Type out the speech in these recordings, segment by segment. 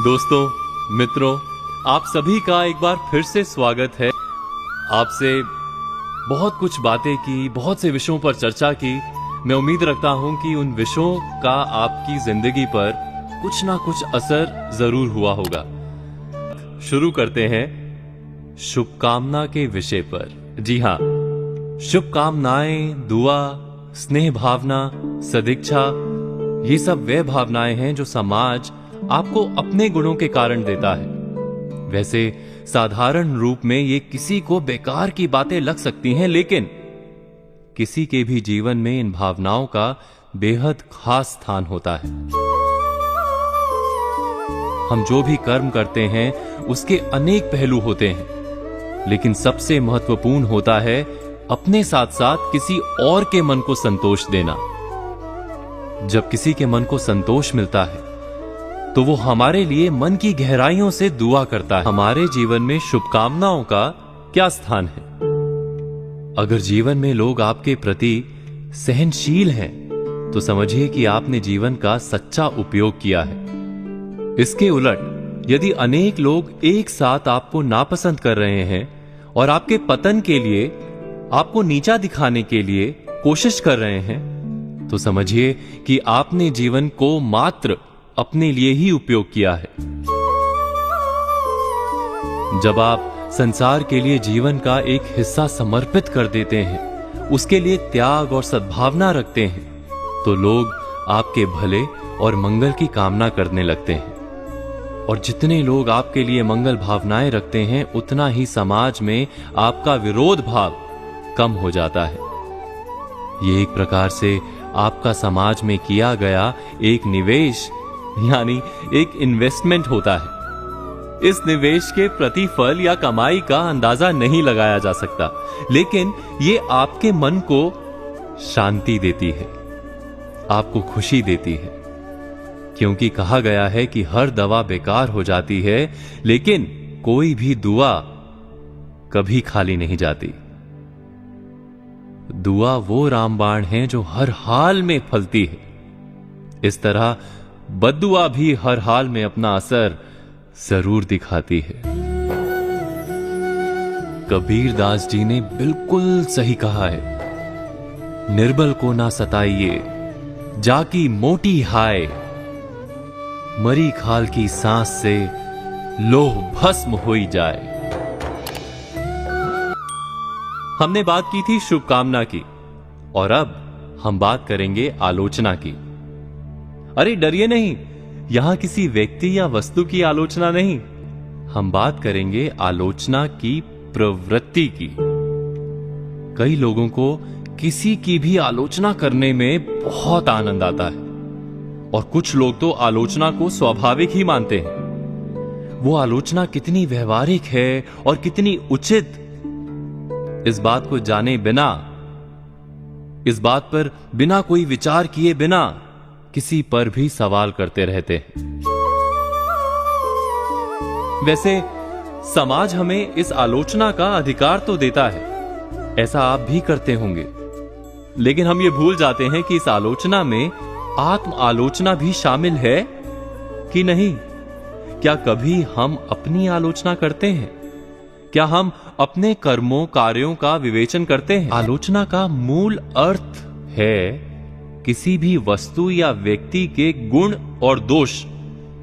दोस्तों, मित्रों, आप सभी का एक बार फिर से स्वागत है। आपसे बहुत कुछ बातें की, बहुत से विषयों पर चर्चा की। मैं उम्मीद रखता हूं कि उन विषयों का आपकी जिंदगी पर कुछ ना कुछ असर जरूर हुआ होगा। शुरू करते हैं शुभकामना के विषय पर। जी हाँ, शुभकामनाएं, दुआ, स्नेह भावना, सदिच्छा, ये सब वे भावनाएं हैं जो समाज आपको अपने गुणों के कारण देता है। वैसे साधारण रूप में ये किसी को बेकार की बातें लग सकती हैं, लेकिन किसी के भी जीवन में इन भावनाओं का बेहद खास स्थान होता है। हम जो भी कर्म करते हैं उसके अनेक पहलू होते हैं, लेकिन सबसे महत्वपूर्ण होता है अपने साथ साथ किसी और के मन को संतोष देना। जब किसी के मन को संतोष मिलता है तो वो हमारे लिए मन की गहराइयों से दुआ करता है। हमारे जीवन में शुभकामनाओं का क्या स्थान है? अगर जीवन में लोग आपके प्रति सहनशील हैं, तो समझिए कि आपने जीवन का सच्चा उपयोग किया है। इसके उलट यदि अनेक लोग एक साथ आपको नापसंद कर रहे हैं और आपके पतन के लिए, आपको नीचा दिखाने के लिए कोशिश कर रहे हैं, तो समझिए कि आपने जीवन को मात्र अपने लिए ही उपयोग किया है। जब आप संसार के लिए जीवन का एक हिस्सा समर्पित कर देते हैं, उसके लिए त्याग और सद्भावना रखते हैं, तो लोग आपके भले और मंगल की कामना करने लगते हैं। और जितने लोग आपके लिए मंगल भावनाएं रखते हैं, उतना ही समाज में आपका विरोध भाव कम हो जाता है। ये एक प्रकार से आपका समाज में किया गया एक निवेश यानी एक इन्वेस्टमेंट होता है। इस निवेश के प्रतिफल या कमाई का अंदाजा नहीं लगाया जा सकता, लेकिन ये आपके मन को शांति देती है, आपको खुशी देती है। क्योंकि कहा गया है कि हर दवा बेकार हो जाती है, लेकिन कोई भी दुआ कभी खाली नहीं जाती। दुआ वो रामबाण है जो हर हाल में फलती है। इस तरह बद्दुआ भी हर हाल में अपना असर जरूर दिखाती है। कबीर दास जी ने बिल्कुल सही कहा है, निर्बल को ना सताइए, जाकी मोटी हाय, मरी खाल की सांस से लोह भस्म होई जाए। हमने बात की थी शुभकामना की, और अब हम बात करेंगे आलोचना की। अरे डरिए नहीं, यहां किसी व्यक्ति या वस्तु की आलोचना नहीं, हम बात करेंगे आलोचना की प्रवृत्ति की। कई लोगों को किसी की भी आलोचना करने में बहुत आनंद आता है, और कुछ लोग तो आलोचना को स्वाभाविक ही मानते हैं। वो आलोचना कितनी व्यवहारिक है और कितनी उचित, इस बात को जाने बिना, इस बात पर बिना कोई विचार किए बिना किसी पर भी सवाल करते रहते हैं। वैसे समाज हमें इस आलोचना का अधिकार तो देता है, ऐसा आप भी करते होंगे, लेकिन हम ये भूल जाते हैं कि इस आलोचना में आत्म आलोचना भी शामिल है कि नहीं। क्या कभी हम अपनी आलोचना करते हैं? क्या हम अपने कर्मों, कार्यों का विवेचन करते हैं? आलोचना का मूल अर्थ है किसी भी वस्तु या व्यक्ति के गुण और दोष,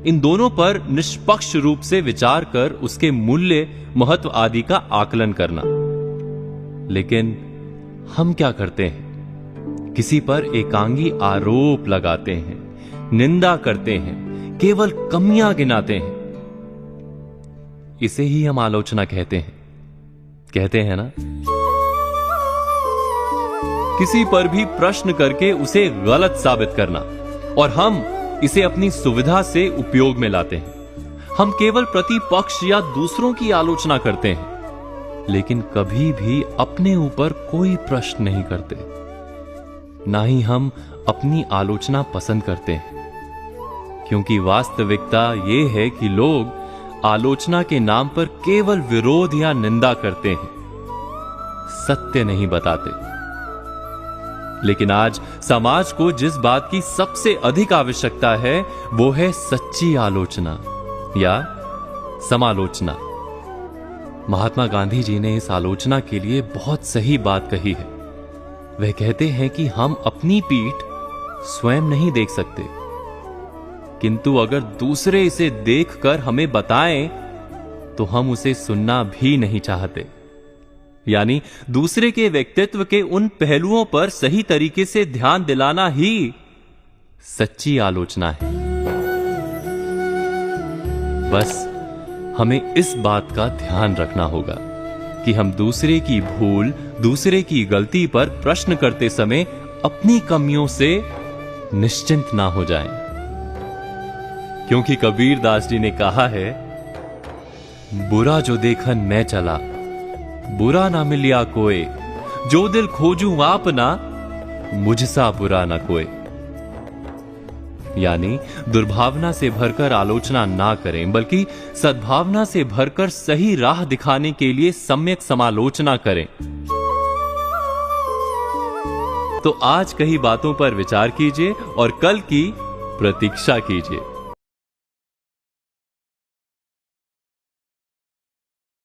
इन दोनों पर निष्पक्ष रूप से विचार कर उसके मूल्य, महत्व आदि का आकलन करना। लेकिन हम क्या करते हैं? किसी पर एकांगी आरोप लगाते हैं, निंदा करते हैं, केवल कमियां गिनाते हैं। इसे ही हम आलोचना कहते हैं ना। किसी पर भी प्रश्न करके उसे गलत साबित करना, और हम इसे अपनी सुविधा से उपयोग में लाते हैं। हम केवल प्रतिपक्ष या दूसरों की आलोचना करते हैं, लेकिन कभी भी अपने ऊपर कोई प्रश्न नहीं करते। ना ही हम अपनी आलोचना पसंद करते हैं, क्योंकि वास्तविकता यह है कि लोग आलोचना के नाम पर केवल विरोध या निंदा करते हैं, सत्य नहीं बताते। लेकिन आज समाज को जिस बात की सबसे अधिक आवश्यकता है, वो है सच्ची आलोचना, या समालोचना। महात्मा गांधी जी ने इस आलोचना के लिए बहुत सही बात कही है। वह कहते हैं कि हम अपनी पीठ स्वयं नहीं देख सकते, किंतु अगर दूसरे इसे देखकर हमें बताएं तो हम उसे सुनना भी नहीं चाहते। यानी दूसरे के व्यक्तित्व के उन पहलुओं पर सही तरीके से ध्यान दिलाना ही सच्ची आलोचना है। बस हमें इस बात का ध्यान रखना होगा कि हम दूसरे की भूल, दूसरे की गलती पर प्रश्न करते समय अपनी कमियों से निश्चिंत ना हो जाएं। क्योंकि कबीर दास जी ने कहा है, बुरा जो देखन मैं चला, बुरा ना मिलिया कोई, जो दिल खोजूं आपना, मुझसा बुरा ना कोई। यानी दुर्भावना से भरकर आलोचना ना करें, बल्कि सद्भावना से भरकर सही राह दिखाने के लिए सम्यक समालोचना करें। तो आज कही बातों पर विचार कीजिए और कल की प्रतीक्षा कीजिए।